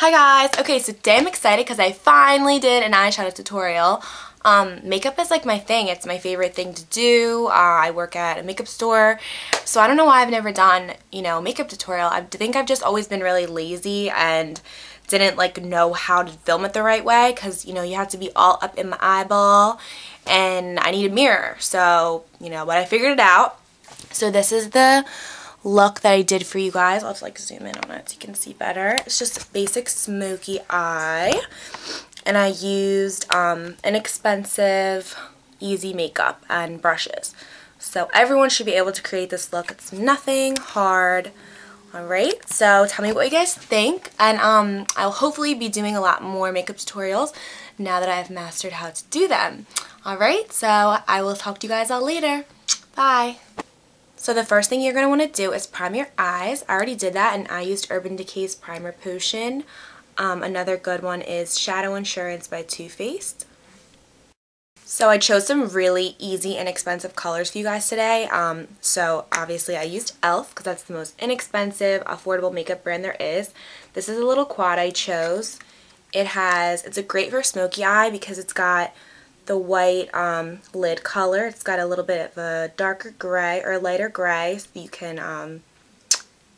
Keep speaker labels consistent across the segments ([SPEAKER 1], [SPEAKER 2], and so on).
[SPEAKER 1] Hi guys! Okay, so today I'm excited because I finally did an eyeshadow tutorial. Makeup is like my thing. It's my favorite thing to do. I work at a makeup store, so I don't know why I've never done, makeup tutorial. I think I've just always been really lazy and didn't know how to film it the right way because, you have to be all up in my eyeball and I need a mirror. So, but I figured it out. So this is the look that I did for you guys. I'll just zoom in on it so you can see better. It's just a basic smoky eye, and I used inexpensive easy makeup and brushes, so everyone should be able to create this look. It's nothing hard. Alright, so tell me what you guys think, and I'll hopefully be doing a lot more makeup tutorials now that I've mastered how to do them. Alright, so I will talk to you guys all later. Bye! So the first thing you're going to want to do is prime your eyes. I already did that, and I used Urban Decay's Primer Potion. Another good one is Shadow Insurance by Too Faced. So I chose some really easy, inexpensive colors for you guys today. So obviously I used e.l.f. because that's the most inexpensive, affordable makeup brand there is. This is a little quad I chose. It's a great for smoky eye because it's got the white lid color. It's got a little bit of a darker gray or lighter gray, so you can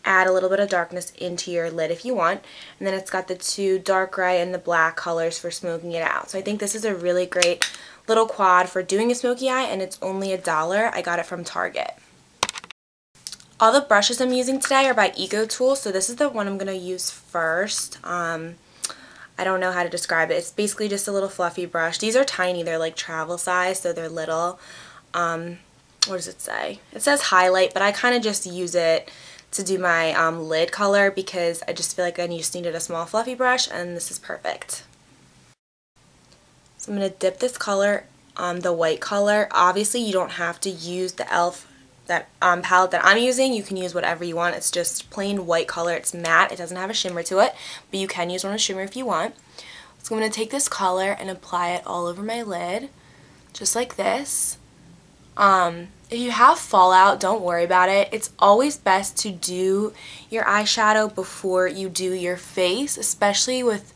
[SPEAKER 1] add a little bit of darkness into your lid if you want. And then it's got the two dark gray and the black colors for smoking it out. So I think this is a really great little quad for doing a smoky eye, and it's only $1. I got it from Target. All the brushes I'm using today are by Eco Tools, so this is the one I'm going to use first. I don't know how to describe it. It's basically just a little fluffy brush. These are tiny. They're like travel size, so they're little. What does it say? It says highlight, but I kind of just use it to do my lid color because I just feel like I just needed a small fluffy brush, and this is perfect. So I'm going to dip this color, the white color. Obviously, you don't have to use the e.l.f. Palette that I'm using. You can use whatever you want. It's just plain white color. It's matte. It doesn't have a shimmer to it, but you can use one with shimmer if you want. So I'm going to take this color and apply it all over my lid, just like this. If you have fallout, don't worry about it. It's always best to do your eyeshadow before you do your face, especially with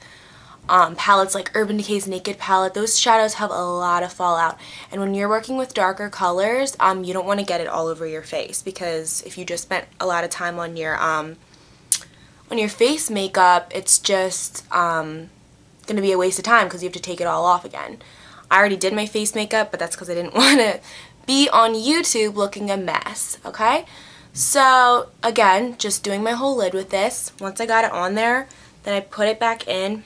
[SPEAKER 1] palettes like Urban Decay's Naked palette. Those shadows have a lot of fallout, and when you're working with darker colors, you don't want to get it all over your face, because if you just spent a lot of time on your face makeup, it's just going to be a waste of time because you have to take it all off again. I already did my face makeup, but that's because I didn't want to be on YouTube looking a mess, okay? So again, just doing my whole lid with this. Once I got it on there, then I put it back in,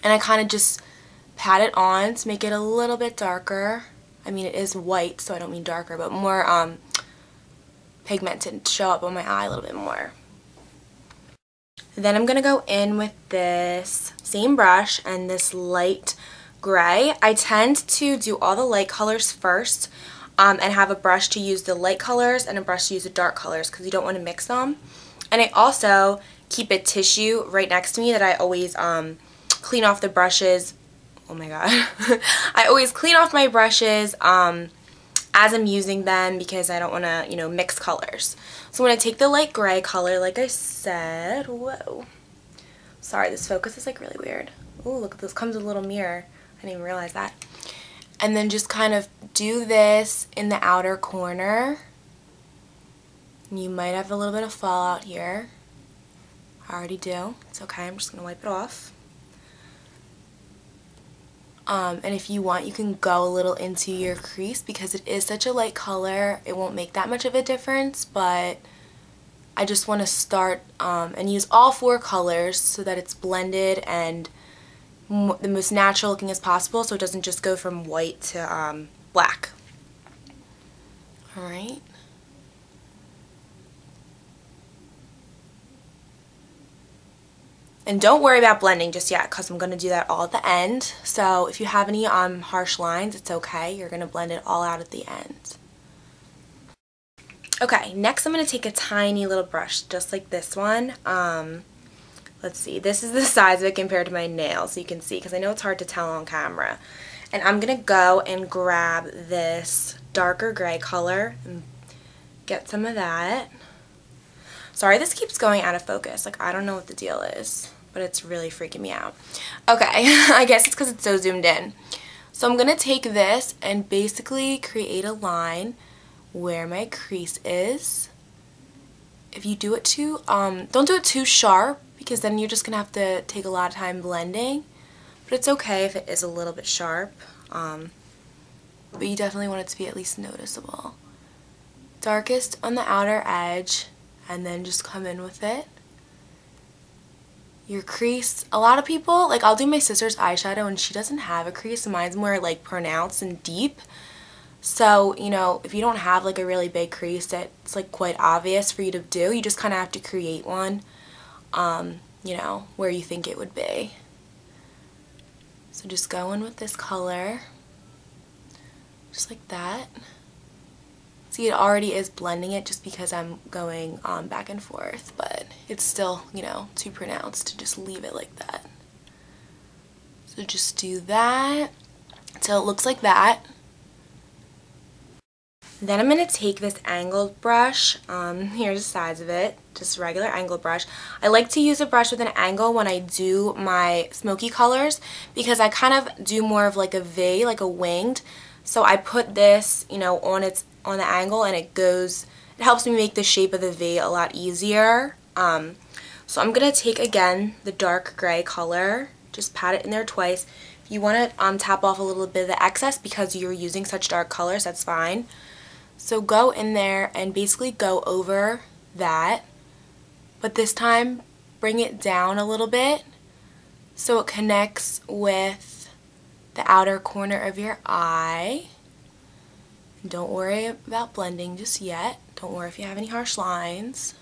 [SPEAKER 1] and I kind of just pat it on to make it a little bit darker. I mean, it is white, so I don't mean darker, but more pigmented, to show up on my eye a little bit more. Then I'm going to go in with this same brush and this light gray. I tend to do all the light colors first and have a brush to use the light colors and a brush to use the dark colors because you don't want to mix them. And I also keep a tissue right next to me that I always clean off the brushes. Oh my god. I always clean off my brushes as I'm using them because I don't want to, mix colors. So I'm going to take the light gray color, like I said. Whoa. Sorry, this focus is really weird. Ooh, look at this. Comes with a little mirror. I didn't even realize that. And then just kind of do this in the outer corner. You might have a little bit of fallout here. I already do. It's okay. I'm just going to wipe it off. And if you want, you can go a little into your crease because it is such a light color. It won't make that much of a difference, but I just want to start and use all 4 colors so that it's blended and the most natural looking as possible, so it doesn't just go from white to black. Alright. And don't worry about blending just yet because I'm going to do that all at the end. So if you have any harsh lines, it's okay. You're going to blend it all out at the end. Okay, next I'm going to take a tiny little brush just like this one. Let's see, this is the size of it compared to my nails, so you can see, because I know it's hard to tell on camera. And I'm going to go and grab this darker gray color and get some of that. Sorry, this keeps going out of focus. I don't know what the deal is. but it's really freaking me out. Okay, I guess it's because it's so zoomed in. So I'm going to take this and basically create a line where my crease is. If you do it too, don't do it too sharp because then you're just going to have to take a lot of time blending. But it's okay if it is a little bit sharp. But you definitely want it to be at least noticeable. Darkest on the outer edge and then just come in with it. Your crease, a lot of people, like I'll do my sister's eyeshadow and she doesn't have a crease, mine's more like pronounced and deep. So, you know, if you don't have like a really big crease that's like quite obvious for you to do, you just kind of have to create one, you know, where you think it would be. So just go in with this color, just like that. See, it already is blending it just because I'm going back and forth, but it's still, you know, too pronounced to just leave it like that. So just do that until it looks like that. Then I'm going to take this angled brush, here's the size of it, just a regular angled brush. I like to use a brush with an angle when I do my smoky colors because I kind of do more of like a V, like a winged. So I put this, you know, on the angle and it helps me make the shape of the V a lot easier. So I'm going to take again the dark gray color, just pat it in there twice. If you want to tap off a little bit of the excess because you're using such dark colors, that's fine. So go in there and basically go over that, but this time bring it down a little bit so it connects with the outer corner of your eye. Don't worry about blending just yet. Don't worry if you have any harsh lines.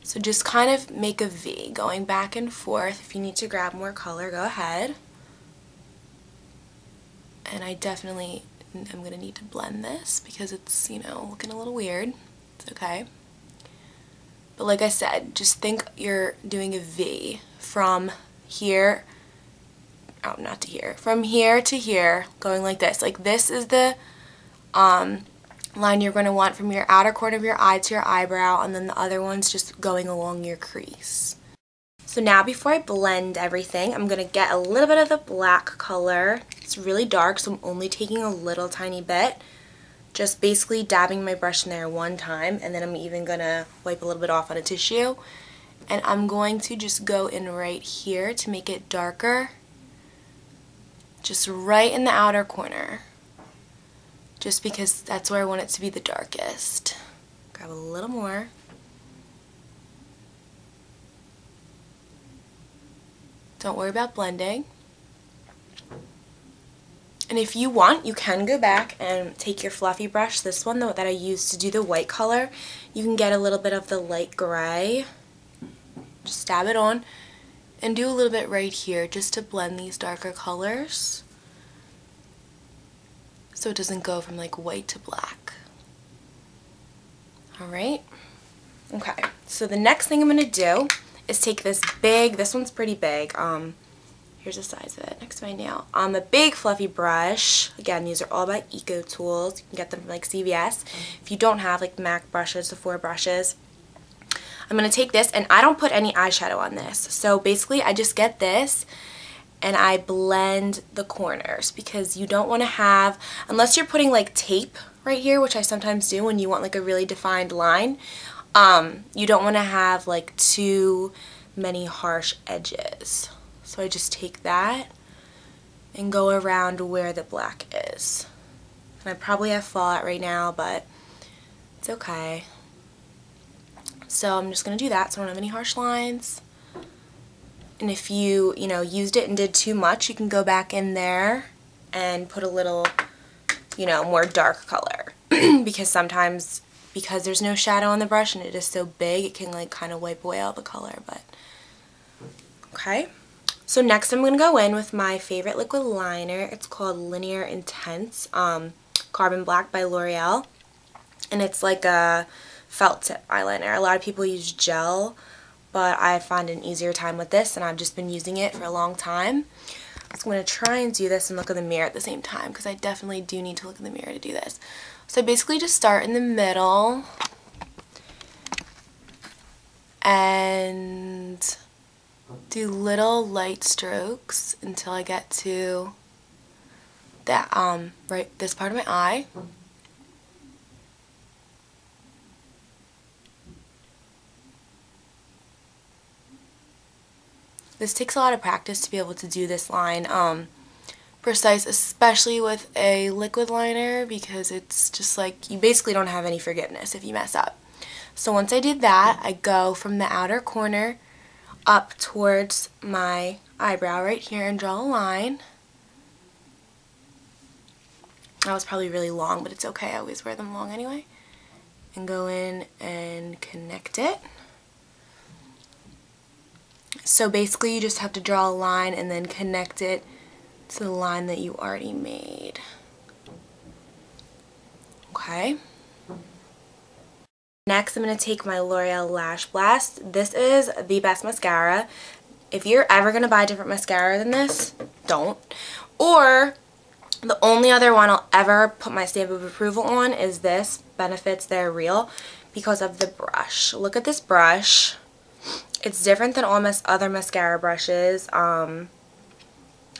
[SPEAKER 1] So just kind of make a V going back and forth. If you need to grab more color, go ahead. And I definitely am going to need to blend this because it's, you know, looking a little weird. It's okay. But like I said, just think you're doing a V from here, oh, not to here, from here to here, going like this. Like this is the line you're going to want from your outer corner of your eye to your eyebrow, and then the other one's just going along your crease. So now before I blend everything, I'm going to get a little bit of the black color. It's really dark, so I'm only taking a little tiny bit. Just basically dabbing my brush in there one time, and then I'm even going to wipe a little bit off on a tissue. And I'm going to just go in right here to make it darker. Just right in the outer corner. Just because that's where I want it to be the darkest. Grab a little more. Don't worry about blending. And if you want, you can go back and take your fluffy brush, this one that I used to do the white color. You can get a little bit of the light gray. Just dab it on and do a little bit right here just to blend these darker colors so it doesn't go from like white to black. Alright, okay, so the next thing I'm going to do is take this one's pretty big, here's the size of it next to my nail, a big fluffy brush. Again, these are all by Eco Tools. You can get them from like CVS. If you don't have like MAC brushes, the 4 brushes, I'm going to take this, and I don't put any eyeshadow on this. So basically I just get this and I blend the corners because you don't want to have, unless you're putting like tape right here, which I sometimes do when you want like a really defined line, you don't want to have like too many harsh edges. So I just take that and go around where the black is. And I probably have fallout right now, but it's okay. So I'm just going to do that so I don't have any harsh lines. And if you used it and did too much, you can go back in there and put a little, more dark color. Because sometimes, because there's no shadow on the brush and it is so big, it can like kind of wipe away all the color. But okay. So next I'm going to go in with my favorite liquid liner. It's called Linear Intense Carbon Black by L'Oreal. And it's like a felt tip eyeliner. A lot of people use gel, but I find an easier time with this, and I've just been using it for a long time. So I'm going to try and do this and look in the mirror at the same time, because I definitely do need to look in the mirror to do this. So basically just start in the middle, and do little light strokes until I get to that right this part of my eye. This takes a lot of practice to be able to do this line precise, especially with a liquid liner, because it's just like you basically don't have any forgiveness if you mess up. So once I do that, I go from the outer corner up towards my eyebrow right here and draw a line. That was probably really long, but it's okay. I always wear them long anyway. And go in and connect it. So basically you just have to draw a line and then connect it to the line that you already made. Okay. Next, I'm going to take my L'Oreal Lash Blast. This is the best mascara. If you're ever going to buy a different mascara than this, don't. Or the only other one I'll ever put my stamp of approval on is this, Benefits They're Real, because of the brush. Look at this brush. It's different than all other mascara brushes.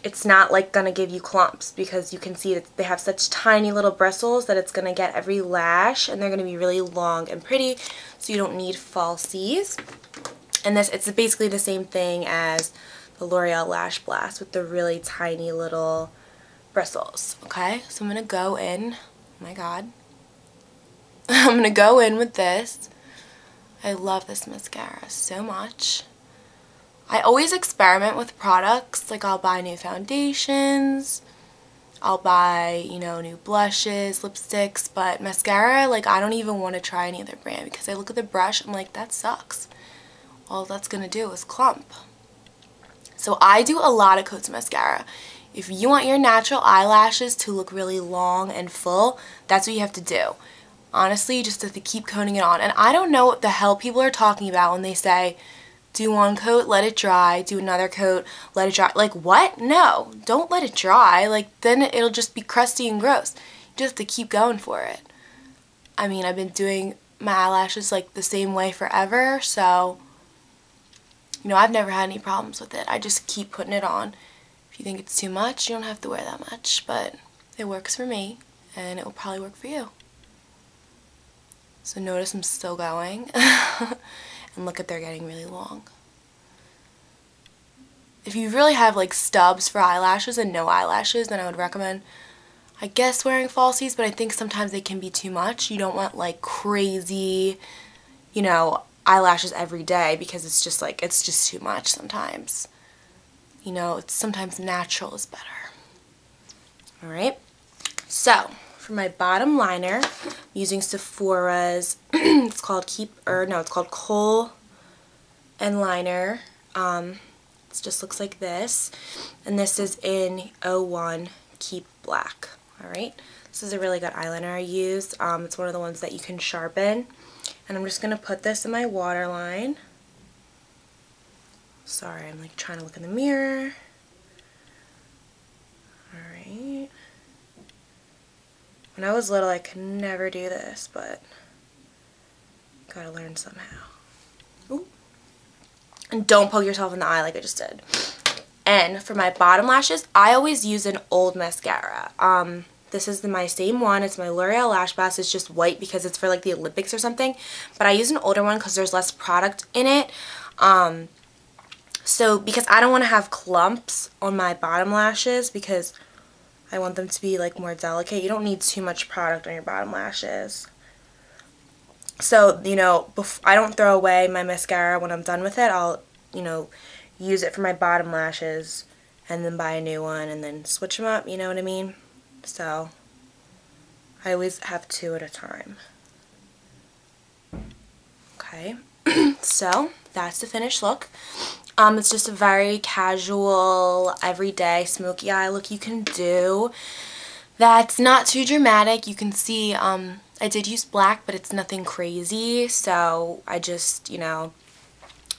[SPEAKER 1] It's not like gonna give you clumps, because you can see that they have such tiny little bristles that it's gonna get every lash, and they're gonna be really long and pretty, so you don't need falsies. And it's basically the same thing as the L'Oreal Lash Blast with the really tiny little bristles. Okay, so I'm gonna go in. Oh my god. I'm gonna go in with this. I love this mascara so much. I always experiment with products. Like, I'll buy new foundations, I'll buy, you know, new blushes, lipsticks, but mascara, like, I don't even want to try any other brand, because I look at the brush, I'm like, that sucks. All that's gonna do is clump. So I do a lot of coats of mascara. If you want your natural eyelashes to look really long and full, that's what you have to do. Honestly, you just have to keep coating it on. And I don't know what the hell people are talking about when they say, do one coat, let it dry, do another coat, let it dry. Like, what? No, don't let it dry. Like, then it'll just be crusty and gross. You just have to keep going for it. I mean, I've been doing my eyelashes like the same way forever, so, you know, I've never had any problems with it. I just keep putting it on. If you think it's too much, you don't have to wear that much, but it works for me, and it will probably work for you. So notice I'm still going. And look at, they're getting really long. If you really have like stubs for eyelashes and no eyelashes, then I would recommend, I guess, wearing falsies, but I think sometimes they can be too much. You don't want like crazy, you know, eyelashes every day, because it's just like, it's just too much sometimes. You know, it's sometimes natural is better. Alright, so for my bottom liner, I'm using Sephora's, it's called it's called Kohl and Liner. It just looks like this, and this is in 01 Keep Black. Alright, this is a really good eyeliner I use. It's one of the ones that you can sharpen, and I'm just going to put this in my waterline. Sorry, I'm like trying to look in the mirror. Alright. When I was little, I could never do this, but gotta learn somehow. Ooh. And don't poke yourself in the eye like I just did. And for my bottom lashes, I always use an old mascara. This is my same one. It's my L'Oreal Lash Blast. It's just white because it's for like the Olympics or something. But I use an older one because there's less product in it. So because I don't want to have clumps on my bottom lashes, because I want them to be like more delicate. You don't need too much product on your bottom lashes. So, you know, I don't throw away my mascara when I'm done with it. I'll, you know, use it for my bottom lashes and then buy a new one and then switch them up, you know what I mean? So, I always have two at a time. Okay, so that's the finished look. It's just a very casual, everyday smoky eye look you can do. That's not too dramatic. You can see I did use black, but it's nothing crazy. So I just, you know,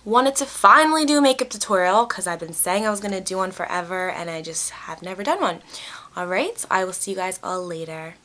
[SPEAKER 1] wanted to finally do a makeup tutorial because I've been saying I was going to do one forever and I just have never done one. Alright, so I will see you guys all later.